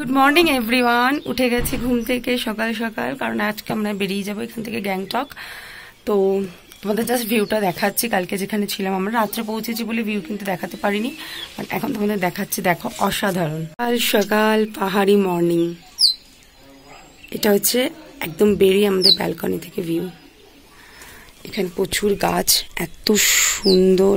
Good morning everyone. উঠে গেছি ঘুম থেকে সকাল সকাল, কারণ আজকে আমরা বেরিয়ে যাবো এখান থেকে গ্যাংটক। তো তোমাদের জাস্ট ভিউটা দেখাচ্ছি। কালকে যেখানে ছিলাম আমরা রাত্রে পৌঁছেছি বলে ভিউ কিন্তু দেখাতে পারিনি, বাট এখন তোমাদের দেখাচ্ছি। দেখো অসাধারণ সকাল সকাল পাহাড়ি মর্নিং। এটা হচ্ছে একদম বেরিয়ে আমাদের ব্যালকনি থেকে ভিউ। এখানে প্রচুর গাছ, এত সুন্দর।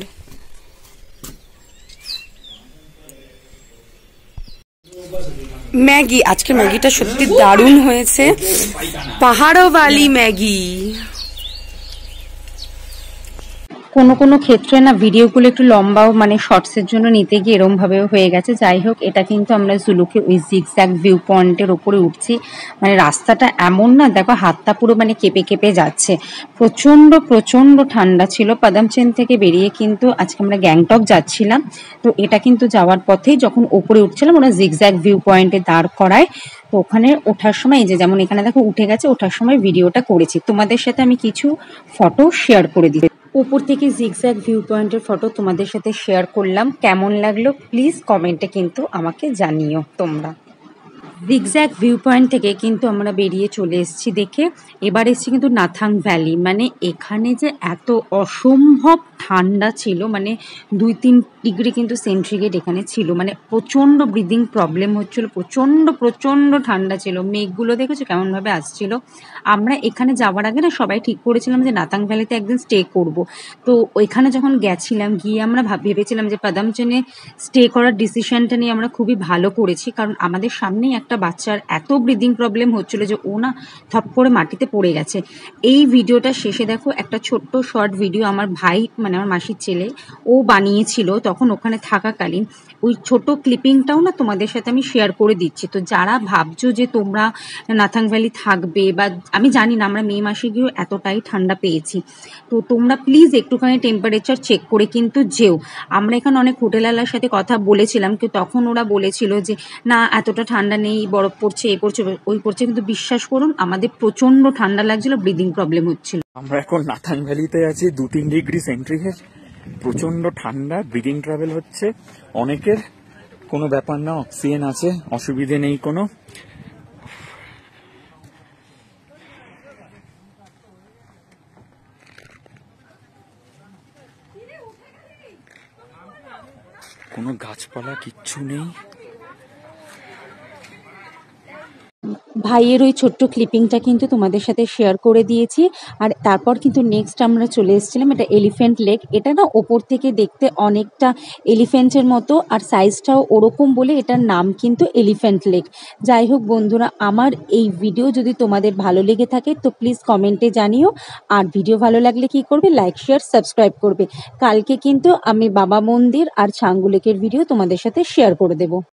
ম্যাগি, আজকে ম্যাগিটা সত্যি দারুণ হয়েছে, পাহাড়ওয়ালি ম্যাগি। কোনো ক্ষেত্রে না ভিডিওগুলো একটু লম্বাও মানে শর্টসের জন্য নিতে গিয়ে এরম ভাবে হয়ে গেছে। যাই হোক, এটা কিন্তু আমরা জুলুকে ওই জিগজ্যাগ ভিউ পয়েন্টের ওপরে উঠছি। মানে রাস্তাটা এমন না, দেখো হাতটা পুরো মানে কেঁপে কেঁপে যাচ্ছে। প্রচন্ড ঠান্ডা ছিল। পাদামচেন থেকে বেরিয়ে কিন্তু আজকে আমরা গ্যাংটক যাচ্ছিলাম। তো এটা কিন্তু যাওয়ার পথেই যখন ওপরে উঠছিলাম ওরা জিগজ্যাগ ভিউ পয়েন্টে দাঁড় করায়। তো ওখানে ওঠার সময় এই যে যেমন এখানে দেখো উঠে গেছে, ওঠার সময় ভিডিওটা করেছি। তোমাদের সাথে আমি কিছু ফটো শেয়ার করে দিই। উপর থেকে জিগজ্যাগ ভিউ পয়েন্টের ফটো তোমাদের সাথে শেয়ার করলাম। কেমন লাগলো প্লিজ কমেন্টে কিন্তু আমাকে জানিও তোমরা। জিগজ্যাগ ভিউ পয়েন্ট থেকে কিন্তু আমরা বেরিয়ে চলে এসেছি। দেখে এবার এসেছি কিন্তু নাথাং ভ্যালি। মানে এখানে যে এত অসম্ভব ঠান্ডা ছিল, মানে 2-3 ডিগ্রি কিন্তু সেন্টিগ্রেড এখানে ছিল। মানে প্রচণ্ড ব্রিদিং প্রবলেম হচ্ছিল, প্রচণ্ড ঠান্ডা ছিল। মেঘগুলো দেখেছো কেমনভাবে আসছিল। আমরা এখানে যাওয়ার আগে না সবাই ঠিক করেছিলাম যে নাথাং ভ্যালিতে একদিন স্টে করব। তো ওইখানে যখন গেছিলাম গিয়ে আমরা ভেবেছিলাম যে পাদামচেনে স্টে করার ডিসিশনটা নিয়ে আমরা খুবই ভালো করেছি, কারণ আমাদের সামনেই একটা বাচ্চার এত ব্রিদিং প্রবলেম হচ্ছিল যে ও না থপ করে মাটিতে পড়ে গেছে। এই ভিডিওটা শেষে দেখো একটা ছোট্ট শর্ট ভিডিও আমার ভাই মানে আমার মাসির ছেলে ও বানিয়েছিল তখন ওখানে থাকাকালীন। ওই ছোট ক্লিপিংটাও না তোমাদের সাথে আমি শেয়ার করে দিচ্ছি। তো যারা ভাবছো যে তোমরা নাথাং ভ্যালি থাকবে, বা আমি জানি না, আমরা মে মাসে গিয়েও এতটাই ঠান্ডা পেয়েছি। তো তোমরা প্লিজ একটুখানি টেম্পারেচার চেক করে কিন্তু যেও। আমরা এখানে অনেক হোটেলওয়ালার সাথে কথা বলেছিলাম, কিন্তু তখন ওরা বলেছিল যে না এতটা ঠান্ডা নেই, বরফ পড়ছে, এই পড়ছে ওই পড়ছে, কিন্তু বিশ্বাস করুন আমাদের প্রচন্ড ঠান্ডা লাগছিল, ব্রিদিং প্রবলেম হচ্ছিল। আমরা এখন নাথাং ভ্যালিতে আছি, 2-3 ডিগ্রি সেন্টিগ্রেড, প্রচন্ড ঠান্ডা, ব্রিদিং ট্রাভেল হচ্ছে অনেকের। কোনো ব্যাপার না, অক্সিজেন আছে, অসুবিধে নেই কোনো। কোনো গাছপালা কিচ্ছু নেই। ভাইয়ের ওই ছোট্ট ক্লিপিংটা কিন্তু তোমাদের সাথে শেয়ার করে দিয়েছি। আর তারপর কিন্তু নেক্সট আমরা চলে এসেছিলাম এটা এলিফ্যান্ট লেক। এটা না ওপর থেকে দেখতে অনেকটা এলিফ্যান্টের মতো, আর সাইজটাও ওরকম বলে এটার নাম কিন্তু এলিফ্যান্ট লেক। যাই হোক বন্ধুরা, আমার এই ভিডিও যদি তোমাদের ভালো লেগে থাকে তো প্লিজ কমেন্টে জানিও। আর ভিডিও ভালো লাগলে কি করবে, লাইক শেয়ার সাবস্ক্রাইব করবে। কালকে কিন্তু আমি বাবা মন্দির আর ছাঙ্গু লেকের ভিডিও তোমাদের সাথে শেয়ার করে দেবো।